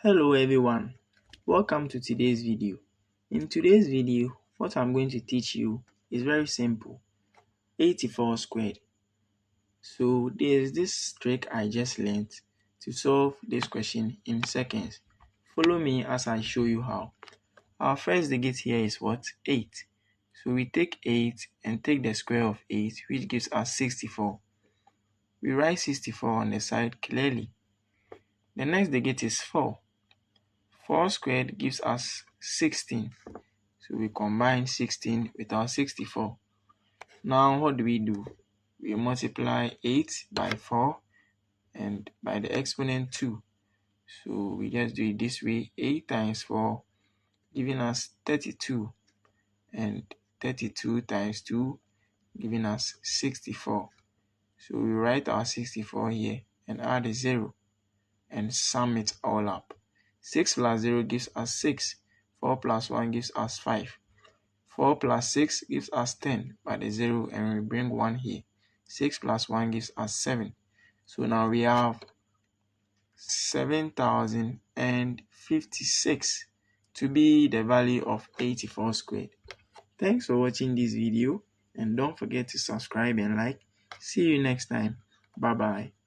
Hello everyone, welcome to today's video. In today's video, what I'm going to teach you is very simple, 84 squared. So there's this trick I just learned to solve this question in seconds. Follow me as I show you how. Our first digit here is what? 8. So we take 8 and take the square of 8, which gives us 64. We write 64 on the side clearly. The next digit is 4. 4 squared gives us 16. So we combine 16 with our 64. Now what do? We multiply 8 by 4 and by the exponent 2. So we just do it this way. 8 times 4 giving us 32. And 32 times 2 giving us 64. So we write our 64 here and add a 0 and sum it all up. 6 plus 0 gives us 6. 4 plus 1 gives us 5. 4 plus 6 gives us 10 by the 0 and we bring 1 here. 6 plus 1 gives us 7. So now we have 7,056 to be the value of 84 squared. Thanks for watching this video and don't forget to subscribe and like. See you next time. Bye bye.